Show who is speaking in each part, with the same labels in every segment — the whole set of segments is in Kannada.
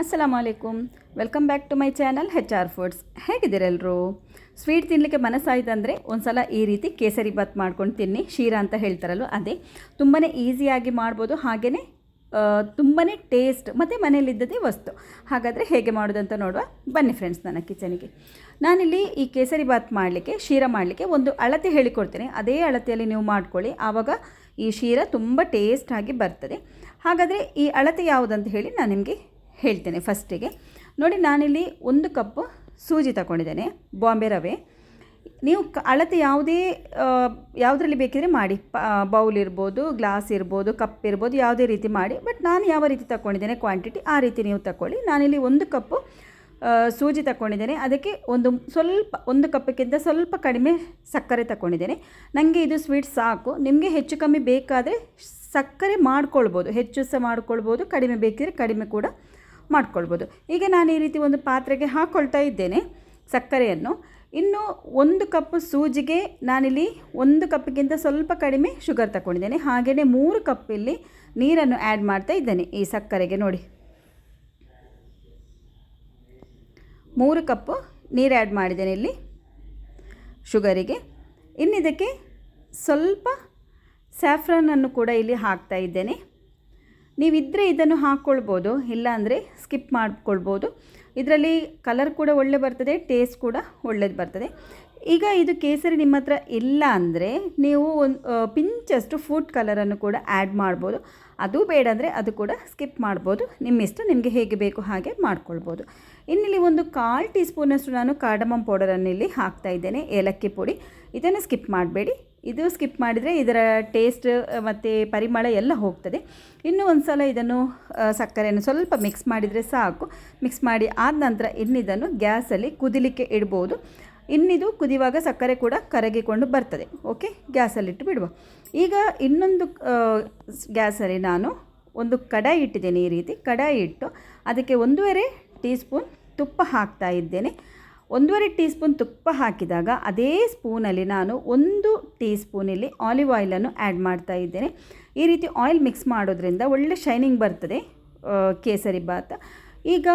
Speaker 1: ಅಸ್ಸಲಾಮು ಅಲೈಕುಮ್. Welcome back to my channel HR ಫುಡ್ಸ್. ಹೇಗಿದ್ದೀರೆಲ್ಲರೂ? ಸ್ವೀಟ್ ತಿನ್ನಲಿಕ್ಕೆ ಮನಸ್ಸಾಯ್ತು ಅಂದರೆ ಒಂದು ಸಲ ಈ ರೀತಿ ಕೇಸರಿ ಬಾತ್ ಮಾಡ್ಕೊಂಡು ತಿನ್ನಿ. ಶೀರಾ ಅಂತ ಹೇಳ್ತಾರಲ್ವ ಅದೇ. ತುಂಬಾ ಈಸಿಯಾಗಿ ಮಾಡ್ಬೋದು, ಹಾಗೆಯೇ ತುಂಬಾ ಟೇಸ್ಟ್ ಮತ್ತು ಮನೆಯಲ್ಲಿದ್ದದೇ ವಸ್ತು. ಹಾಗಾದರೆ ಹೇಗೆ ಮಾಡೋದಂತ ನೋಡುವ ಬನ್ನಿ ಫ್ರೆಂಡ್ಸ್ ನನ್ನ ಕಿಚನಿಗೆ. ನಾನಿಲ್ಲಿ ಈ ಕೇಸರಿ ಬಾತ್ ಮಾಡಲಿಕ್ಕೆ, ಶೀರಾ ಮಾಡಲಿಕ್ಕೆ ಒಂದು ಅಳತೆ ಹೇಳಿಕೊಡ್ತೇನೆ. ಅದೇ ಅಳತೆಯಲ್ಲಿ ನೀವು ಮಾಡ್ಕೊಳ್ಳಿ, ಆವಾಗ ಈ ಶೀರಾ ತುಂಬ ಟೇಸ್ಟಾಗಿ ಬರ್ತದೆ. ಹಾಗಾದರೆ ಈ ಅಳತೆ ಯಾವುದಂತ ಹೇಳಿ ನಾನು ನಿಮಗೆ ಹೇಳ್ತೇನೆ. ಫಸ್ಟಿಗೆ ನೋಡಿ, ನಾನಿಲ್ಲಿ 1 ಕಪ್ ಸೂಜಿ ತಗೊಂಡಿದ್ದೇನೆ, ಬಾಂಬೆ ರವೆ. ನೀವು ಅಳತೆ ಯಾವುದರಲ್ಲಿ ಬೇಕಿದ್ರೆ ಮಾಡಿ, ಬೌಲ್ ಇರ್ಬೋದು, ಗ್ಲಾಸ್ ಇರ್ಬೋದು, ಕಪ್ ಇರ್ಬೋದು, ಯಾವುದೇ ರೀತಿ ಮಾಡಿ. ಬಟ್ ನಾನು ಯಾವ ರೀತಿ ತಗೊಂಡಿದ್ದೇನೆ ಕ್ವಾಂಟಿಟಿ ಆ ರೀತಿ ನೀವು ತಗೊಳ್ಳಿ. ನಾನಿಲ್ಲಿ 1 ಕಪ್ಪು ಸೂಜಿ ತಗೊಂಡಿದ್ದೇನೆ. ಅದಕ್ಕೆ ಸ್ವಲ್ಪ 1 ಕಪ್ಪಿಗಿಂತ ಸ್ವಲ್ಪ ಕಡಿಮೆ ಸಕ್ಕರೆ ತಗೊಂಡಿದ್ದೇನೆ. ನನಗೆ ಇದು ಸ್ವೀಟ್ ಸಾಕು. ನಿಮಗೆ ಹೆಚ್ಚು ಕಮ್ಮಿ ಬೇಕಾದರೆ ಸಕ್ಕರೆ ಮಾಡ್ಕೊಳ್ಬೋದು, ಹೆಚ್ಚು ಸಹ ಮಾಡ್ಕೊಳ್ಬೋದು, ಕಡಿಮೆ ಬೇಕಿದ್ರೆ ಕಡಿಮೆ ಕೂಡ ಮಾಡ್ಕೊಳ್ಬೋದು. ಈಗ ನಾನು ಈ ರೀತಿ ಒಂದು ಪಾತ್ರೆಗೆ ಹಾಕ್ಕೊಳ್ತಾ ಇದ್ದೇನೆ ಸಕ್ಕರೆಯನ್ನು. ಇನ್ನು 1 ಕಪ್ ಸೂಜಿಗೆ ನಾನಿಲ್ಲಿ 1 ಕಪ್ಪಿಗಿಂತ ಸ್ವಲ್ಪ ಕಡಿಮೆ ಶುಗರ್ ತಗೊಂಡಿದ್ದೇನೆ. ಹಾಗೆಯೇ 3 ಕಪ್ ಇಲ್ಲಿ ನೀರನ್ನು ಆ್ಯಡ್ ಮಾಡ್ತಾ ಇದ್ದೇನೆ ಈ ಸಕ್ಕರೆಗೆ. ನೋಡಿ, 3 ಕಪ್ಪು ನೀರು ಆ್ಯಡ್ ಮಾಡಿದ್ದೇನೆ ಇಲ್ಲಿ ಶುಗರಿಗೆ. ಇನ್ನಿದಕ್ಕೆ ಸ್ವಲ್ಪ ಸ್ಯಾಫ್ರನನ್ನು ಕೂಡ ಇಲ್ಲಿ ಹಾಕ್ತಾ ಇದ್ದೇನೆ. ನೀವಿದ್ದರೆ ಇದನ್ನು ಹಾಕ್ಕೊಳ್ಬೋದು, ಇಲ್ಲಾಂದರೆ ಸ್ಕಿಪ್ ಮಾಡ್ಕೊಳ್ಬೋದು. ಇದರಲ್ಲಿ ಕಲರ್ ಕೂಡ ಒಳ್ಳೆ ಬರ್ತದೆ, ಟೇಸ್ಟ್ ಕೂಡ ಒಳ್ಳೇದು ಬರ್ತದೆ. ಈಗ ಇದು ಕೇಸರಿ ನಿಮ್ಮ ಹತ್ರ ಇಲ್ಲ ಅಂದರೆ ನೀವು ಒಂದು ಪಿಂಚಷ್ಟು ಫುಡ್ ಕಲರನ್ನು ಕೂಡ ಆ್ಯಡ್ ಮಾಡ್ಬೋದು. ಅದು ಬೇಡ ಅಂದರೆ ಅದು ಕೂಡ ಸ್ಕಿಪ್ ಮಾಡ್ಬೋದು, ನಿಮ್ಮಿಷ್ಟ, ನಿಮಗೆ ಹೇಗೆ ಬೇಕು ಹಾಗೆ ಮಾಡ್ಕೊಳ್ಬೋದು. ಇನ್ನಿಲ್ಲಿ ಒಂದು 1/4 ಟೀ ಸ್ಪೂನಷ್ಟು ನಾನು ಕಾರ್ಡಮಮ್ ಪೌಡರನ್ನು ಇಲ್ಲಿ ಹಾಕ್ತಾ ಇದ್ದೇನೆ, ಏಲಕ್ಕಿ ಪುಡಿ. ಇದನ್ನು ಸ್ಕಿಪ್ ಮಾಡಬೇಡಿ. ಇದು ಸ್ಕಿಪ್ ಮಾಡಿದರೆ ಇದರ ಟೇಸ್ಟ್ ಮತ್ತು ಪರಿಮಳ ಎಲ್ಲ ಹೋಗ್ತದೆ. ಇನ್ನೂ ಒಂದು ಸಲ ಇದನ್ನು ಸಕ್ಕರೆಯನ್ನು ಸ್ವಲ್ಪ ಮಿಕ್ಸ್ ಮಾಡಿದರೆ ಸಾಕು. ಮಿಕ್ಸ್ ಮಾಡಿ ಆದ ನಂತರ ಇನ್ನಿದನ್ನು ಗ್ಯಾಸಲ್ಲಿ ಕುದಿಲಿಕ್ಕೆ ಇಡ್ಬೋದು. ಇನ್ನಿದು ಕುದಿಯುವಾಗ ಸಕ್ಕರೆ ಕೂಡ ಕರಗಿಕೊಂಡು ಬರ್ತದೆ. ಓಕೆ, ಗ್ಯಾಸಲ್ಲಿಟ್ಟು ಬಿಡುವ. ಈಗ ಇನ್ನೊಂದು ಗ್ಯಾಸಲ್ಲಿ ನಾನು ಒಂದು ಕಡಾಯಿ ಇಟ್ಟಿದ್ದೇನೆ. ಈ ರೀತಿ ಕಡಾಯಿ ಇಟ್ಟು ಅದಕ್ಕೆ 1.5 ಟೀ ಸ್ಪೂನ್ ತುಪ್ಪ ಹಾಕ್ತಾ ಇದ್ದೇನೆ. 1.5 ಟೀ ಸ್ಪೂನ್ ತುಪ್ಪ ಹಾಕಿದಾಗ ಅದೇ ಸ್ಪೂನಲ್ಲಿ ನಾನು 1 ಟೀ ಸ್ಪೂನ್ ಇಲ್ಲಿ ಆಲಿವ್ ಆಯಿಲನ್ನು ಆ್ಯಡ್ ಮಾಡ್ತಾ ಇದ್ದೇನೆ. ಈ ರೀತಿ ಆಯಿಲ್ ಮಿಕ್ಸ್ ಮಾಡೋದ್ರಿಂದ ಒಳ್ಳೆ ಶೈನಿಂಗ್ ಬರ್ತದೆ ಕೇಸರಿ ಬಾತ್. ಈಗ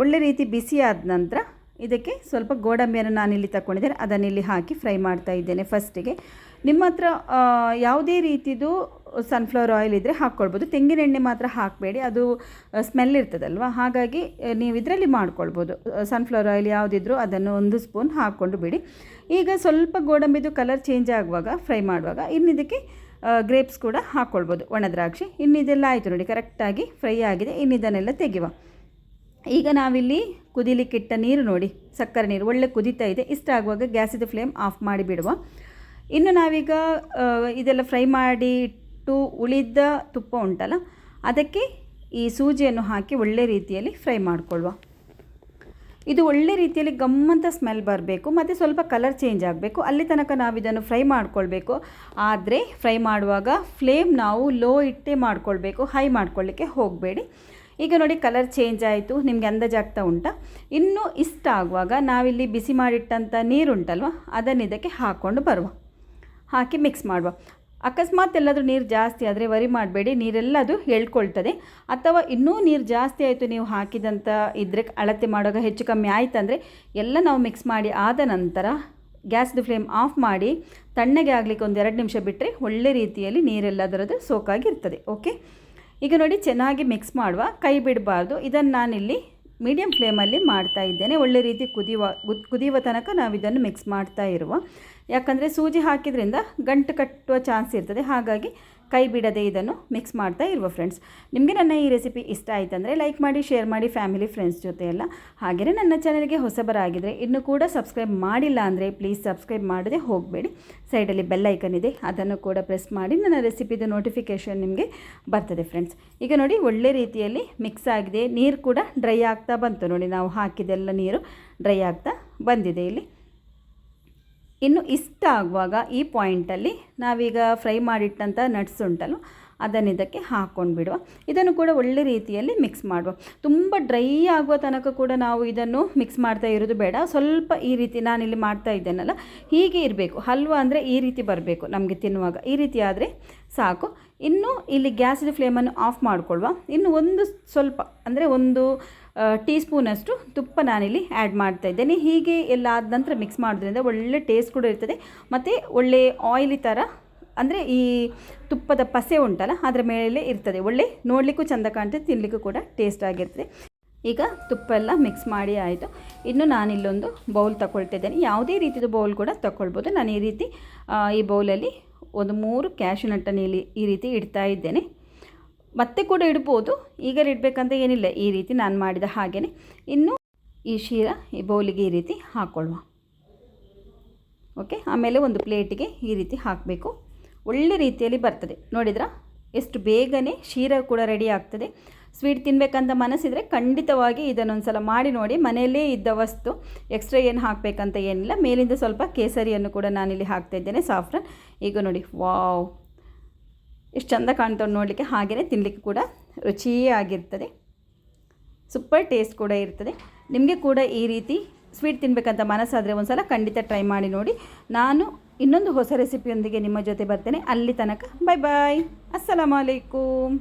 Speaker 1: ಒಳ್ಳೆ ರೀತಿ ಬಿಸಿಯಾದ ನಂತರ ಇದಕ್ಕೆ ಸ್ವಲ್ಪ ಗೋಡಂಬಿಯನ್ನು ನಾನಿಲ್ಲಿ ತಗೊಂಡಿದ್ದೇನೆ, ಅದನ್ನಿಲ್ಲಿ ಹಾಕಿ ಫ್ರೈ ಮಾಡ್ತಾ ಇದ್ದೇನೆ. ಫಸ್ಟಿಗೆ ನಿಮ್ಮ ಹತ್ರ ಯಾವುದೇ ರೀತಿದು ಸನ್ಫ್ಲವರ್ ಆಯಿಲ್ ಇದ್ದರೆ ಹಾಕ್ಕೊಳ್ಬೋದು. ತೆಂಗಿನ ಎಣ್ಣೆ ಮಾತ್ರ ಹಾಕಬೇಡಿ, ಅದು ಸ್ಮೆಲ್ ಇರ್ತದಲ್ವ, ಹಾಗಾಗಿ ನೀವು ಇದರಲ್ಲಿ ಮಾಡ್ಕೊಳ್ಬೋದು. ಸನ್ಫ್ಲವರ್ ಆಯಿಲ್ ಯಾವುದಿದ್ರೂ ಅದನ್ನು 1 ಸ್ಪೂನ್ ಹಾಕ್ಕೊಂಡು ಬಿಡಿ. ಈಗ ಸ್ವಲ್ಪ ಗೋಡಂಬಿದು ಕಲರ್ ಚೇಂಜ್ ಆಗುವಾಗ, ಫ್ರೈ ಮಾಡುವಾಗ ಇನ್ನಿದಕ್ಕೆ ಗ್ರೇಪ್ಸ್ ಕೂಡ ಹಾಕ್ಕೊಳ್ಬೋದು, ಒಣ ದ್ರಾಕ್ಷಿ. ಇನ್ನಿದೆಲ್ಲ ಆಯಿತು ನೋಡಿ, ಕರೆಕ್ಟಾಗಿ ಫ್ರೈ ಆಗಿದೆ. ಇನ್ನಿದನ್ನೆಲ್ಲ ತೆಗೆಯುವ. ಈಗ ನಾವಿಲ್ಲಿ ಕುದಿಲಿಕ್ಕಿಟ್ಟ ನೀರು ನೋಡಿ, ಸಕ್ಕರೆ ನೀರು ಒಳ್ಳೆ ಕುದೀತಾ ಇದೆ. ಇಷ್ಟ ಆಗುವಾಗ ಗ್ಯಾಸಿದ ಫ್ಲೇಮ್ ಆಫ್ ಮಾಡಿ ಬಿಡುವ. ಇನ್ನು ನಾವೀಗ ಇದೆಲ್ಲ ಫ್ರೈ ಮಾಡಿ ಇಟ್ಟು ಉಳಿದ ತುಪ್ಪ ಉಂಟಲ್ಲ, ಅದಕ್ಕೆ ಈ ಸೂಜಿಯನ್ನು ಹಾಕಿ ಒಳ್ಳೆ ರೀತಿಯಲ್ಲಿ ಫ್ರೈ ಮಾಡಿಕೊಳ್ಳುವ. ಇದು ಒಳ್ಳೆ ರೀತಿಯಲ್ಲಿ ಗಮ್ಮಂತ ಸ್ಮೆಲ್ ಬರಬೇಕು ಮತ್ತು ಸ್ವಲ್ಪ ಕಲರ್ ಚೇಂಜ್ ಆಗಬೇಕು. ಅಲ್ಲಿ ತನಕ ನಾವು ಇದನ್ನು ಫ್ರೈ ಮಾಡ್ಕೊಳ್ಬೇಕು. ಆದರೆ ಫ್ರೈ ಮಾಡುವಾಗ ಫ್ಲೇಮ್ ನಾವು ಲೋ ಇಟ್ಟೇ ಮಾಡ್ಕೊಳ್ಬೇಕು, ಹೈ ಮಾಡ್ಕೊಳ್ಳಿಕ್ಕೆ ಹೋಗಬೇಡಿ. ಈಗ ನೋಡಿ, ಕಲರ್ ಚೇಂಜ್ ಆಯಿತು, ನಿಮಗೆ ಅಂದಾಜಾಗ್ತಾ ಉಂಟಾ? ಇನ್ನೂ ಇಷ್ಟ ಆಗುವಾಗ ನಾವಿಲ್ಲಿ ಬಿಸಿ ಮಾಡಿಟ್ಟಂಥ ನೀರುಂಟಲ್ವ, ಅದನ್ನು ಇದಕ್ಕೆ ಹಾಕ್ಕೊಂಡು ಬರುವ, ಹಾಕಿ ಮಿಕ್ಸ್ ಮಾಡುವ. ಅಕಸ್ಮಾತ್ ಎಲ್ಲಾದರೂ ನೀರು ಜಾಸ್ತಿ ಆದರೆ ವರಿ ಮಾಡಬೇಡಿ, ನೀರೆಲ್ಲ ಅದು ಎಳ್ಕೊಳ್ತದೆ. ಅಥವಾ ಇನ್ನೂ ನೀರು ಜಾಸ್ತಿ ಆಯಿತು ನೀವು ಹಾಕಿದಂಥ ಇದ್ದರೆ, ಅಳತೆ ಮಾಡುವಾಗ ಹೆಚ್ಚು ಕಮ್ಮಿ ಆಯ್ತಂದರೆ ಎಲ್ಲ ನಾವು ಮಿಕ್ಸ್ ಮಾಡಿ ಆದ ನಂತರ ಗ್ಯಾಸ್ದು ಫ್ಲೇಮ್ ಆಫ್ ಮಾಡಿ ತಣ್ಣಗೆ ಆಗಲಿಕ್ಕೆ ಒಂದು 2 ನಿಮಿಷ ಬಿಟ್ಟರೆ ಒಳ್ಳೆ ರೀತಿಯಲ್ಲಿ ನೀರೆಲ್ಲ ಅದರದ್ದು ಸೋಕಾಗಿರ್ತದೆ. ಓಕೆ, ಈಗ ನೋಡಿ, ಚೆನ್ನಾಗಿ ಮಿಕ್ಸ್ ಮಾಡುವ, ಕೈ ಬಿಡಬಾರ್ದು. ಇದನ್ನು ನಾನಿಲ್ಲಿ ಮೀಡಿಯಮ್ ಫ್ಲೇಮಲ್ಲಿ ಮಾಡ್ತಾ ಇದ್ದೇನೆ. ಒಳ್ಳೆ ರೀತಿ ಕುದಿಯುವ ತನಕ ನಾವು ಇದನ್ನು ಮಿಕ್ಸ್ ಮಾಡ್ತಾ ಇರುವ. ಯಾಕಂದರೆ ಸೂಜಿ ಹಾಕಿದ್ರಿಂದ ಗಂಟು ಕಟ್ಟುವ ಚಾನ್ಸ್ ಇರ್ತದೆ, ಹಾಗಾಗಿ ಕೈ ಬಿಡದೆ ಇದನ್ನು ಮಿಕ್ಸ್ ಮಾಡ್ತಾ ಇರುವ. ಫ್ರೆಂಡ್ಸ್, ನಿಮಗೆ ನನ್ನ ಈ ರೆಸಿಪಿ ಇಷ್ಟ ಆಯಿತಂದರೆ ಲೈಕ್ ಮಾಡಿ, ಶೇರ್ ಮಾಡಿ ಫ್ಯಾಮಿಲಿ ಫ್ರೆಂಡ್ಸ್ ಜೊತೆ ಎಲ್ಲ. ಹಾಗೆಯೇ ನನ್ನ ಚಾನಲ್ಗೆ ಹೊಸಬರಾಗಿದ್ದರೆ ಇನ್ನೂ ಕೂಡ ಸಬ್ಸ್ಕ್ರೈಬ್ ಮಾಡಿಲ್ಲ ಅಂದರೆ ಪ್ಲೀಸ್ ಸಬ್ಸ್ಕ್ರೈಬ್ ಮಾಡದೆ ಹೋಗಬೇಡಿ. ಸೈಡಲ್ಲಿ ಬೆಲ್ ಐಕನ್ ಇದೆ, ಅದನ್ನು ಕೂಡ ಪ್ರೆಸ್ ಮಾಡಿ ನನ್ನ ರೆಸಿಪಿದು ನೋಟಿಫಿಕೇಷನ್ ನಿಮಗೆ ಬರ್ತದೆ. ಫ್ರೆಂಡ್ಸ್, ಈಗ ನೋಡಿ, ಒಳ್ಳೆ ರೀತಿಯಲ್ಲಿ ಮಿಕ್ಸ್ ಆಗಿದೆ. ನೀರು ಕೂಡ ಡ್ರೈ ಆಗ್ತಾ ಬಂತು ನೋಡಿ, ನಾವು ಹಾಕಿದೆಲ್ಲ ನೀರು ಡ್ರೈ ಆಗ್ತಾ ಬಂದಿದೆ ಇಲ್ಲಿ. ಇನ್ನು ಇಷ್ಟ ಆಗುವಾಗ ಈ ಪಾಯಿಂಟಲ್ಲಿ ನಾವೀಗ ಫ್ರೈ ಮಾಡಿಟ್ಟಂಥ ನಟ್ಸ್ ಉಂಟಲ್ಲ, ಅದನ್ನು ಇದಕ್ಕೆ ಹಾಕ್ಕೊಂಡು ಬಿಡುವ. ಇದನ್ನು ಕೂಡ ಒಳ್ಳೆ ರೀತಿಯಲ್ಲಿ ಮಿಕ್ಸ್ ಮಾಡುವ. ತುಂಬ ಡ್ರೈ ಆಗುವ ತನಕ ಕೂಡ ನಾವು ಇದನ್ನು ಮಿಕ್ಸ್ ಮಾಡ್ತಾ ಇರೋದು ಬೇಡ. ಸ್ವಲ್ಪ ಈ ರೀತಿ ನಾನಿಲ್ಲಿ ಮಾಡ್ತಾ ಇದ್ದೇನಲ್ಲ, ಹೀಗೆ ಇರಬೇಕು. ಹಲ್ವಾ ಅಂದರೆ ಈ ರೀತಿ ಬರಬೇಕು ನಮಗೆ ತಿನ್ನುವಾಗ, ಈ ರೀತಿ ಆದರೆ ಸಾಕು. ಇನ್ನು ಇಲ್ಲಿ ಗ್ಯಾಸಿನ ಫ್ಲೇಮನ್ನು ಆಫ್ ಮಾಡ್ಕೊಳ್ವಾ. ಇನ್ನು ಒಂದು ಸ್ವಲ್ಪ ಅಂದರೆ ಒಂದು ಟೀ ಸ್ಪೂನಷ್ಟು ತುಪ್ಪ ನಾನಿಲ್ಲಿ ಆ್ಯಡ್ ಮಾಡ್ತಾ ಇದ್ದೇನೆ. ಹೀಗೆ ಎಲ್ಲ ಆದ ನಂತರ ಮಿಕ್ಸ್ ಮಾಡೋದ್ರಿಂದ ಒಳ್ಳೆ ಟೇಸ್ಟ್ ಕೂಡ ಇರ್ತದೆ ಮತ್ತು ಒಳ್ಳೆ ಆಯಿಲಿ ಥರ, ಅಂದರೆ ಈ ತುಪ್ಪದ ಪಸೆ ಉಂಟಲ್ಲ ಅದರ ಮೇಲೆ ಇರ್ತದೆ. ಒಳ್ಳೆ ನೋಡಲಿಕ್ಕೂ ಚೆಂದ ಕಾಣ್ತದೆ, ತಿನ್ನಲಿಕ್ಕೂ ಕೂಡ ಟೇಸ್ಟ್ ಆಗಿರ್ತದೆ. ಈಗ ತುಪ್ಪ ಎಲ್ಲ ಮಿಕ್ಸ್ ಮಾಡಿ ಆಯಿತು. ಇನ್ನು ನಾನಿಲ್ಲೊಂದು ಬೌಲ್ ತಗೊಳ್ತಿದ್ದೇನೆ. ಯಾವುದೇ ರೀತಿಯ ಬೌಲ್ ಕೂಡ ತಗೊಳ್ಬೋದು. ನಾನು ಈ ರೀತಿ ಈ ಬೌಲಲ್ಲಿ ಒಂದು 3 ಕ್ಯಾಶ್ಯೂ ನಟ್ಟನ್ನು ಇಲ್ಲಿ ಈ ರೀತಿ ಇಡ್ತಾ ಇದ್ದೇನೆ. ಮತ್ತೆ ಕೂಡ ಇಡ್ಬೋದು, ಈಗ ಇಡಬೇಕಂತ ಏನಿಲ್ಲ, ಈ ರೀತಿ ನಾನು ಮಾಡಿದ ಹಾಗೆಯೇ. ಇನ್ನು ಈ ಶೀರಾ ಈ ಬೌಲಿಗೆ ಈ ರೀತಿ ಹಾಕ್ಕೊಳ್ಳುವ. ಓಕೆ, ಆಮೇಲೆ ಒಂದು ಪ್ಲೇಟಿಗೆ ಈ ರೀತಿ ಹಾಕಬೇಕು. ಒಳ್ಳೆ ರೀತಿಯಲ್ಲಿ ಬರ್ತದೆ. ನೋಡಿದ್ರಾ ಎಷ್ಟು ಬೇಗನೆ ಶೀರಾ ಕೂಡ ರೆಡಿ ಆಗ್ತದೆ. ಸ್ವೀಟ್ ತಿನ್ನಬೇಕಂತ ಮನಸ್ಸಿದ್ರೆ ಖಂಡಿತವಾಗಿ ಇದನ್ನೊಂದು ಸಲ ಮಾಡಿ ನೋಡಿ. ಮನೆಯಲ್ಲೇ ಇದ್ದ ವಸ್ತು, ಎಕ್ಸ್ಟ್ರಾ ಏನು ಹಾಕಬೇಕಂತ ಏನಿಲ್ಲ. ಮೇಲಿಂದ ಸ್ವಲ್ಪ ಕೇಸರಿಯನ್ನು ಕೂಡ ನಾನಿಲ್ಲಿ ಹಾಕ್ತಾಯಿದ್ದೇನೆ, ಸಾಫ್ರಾನ್. ಈಗ ನೋಡಿ, ವಾವ್ ಎಷ್ಟು ಚೆಂದ ಕಾಣ್ತಾವೆ ನೋಡಲಿಕ್ಕೆ, ಹಾಗೆಯೇ ತಿನ್ನಲಿಕ್ಕೆ ಕೂಡ ರುಚಿಯಾಗಿರ್ತದೆ. ಸೂಪರ್ ಟೇಸ್ಟ್ ಕೂಡ ಇರ್ತದೆ. ನಿಮಗೆ ಕೂಡ ಈ ರೀತಿ ಸ್ವೀಟ್ ತಿನ್ನಬೇಕಂತ ಮನಸ್ಸಾದರೆ ಒಂದು ಸಲ ಖಂಡಿತ ಟ್ರೈ ಮಾಡಿ ನೋಡಿ. ನಾನು ಇನ್ನೊಂದು ಹೊಸ ರೆಸಿಪಿಯೊಂದಿಗೆ ನಿಮ್ಮ ಜೊತೆ ಬರ್ತೇನೆ. ಅಲ್ಲಿ ತನಕ ಬಾಯ್ ಬಾಯ್, ಅಸ್ಸಲಾಮು ಅಲೈಕುಮ್.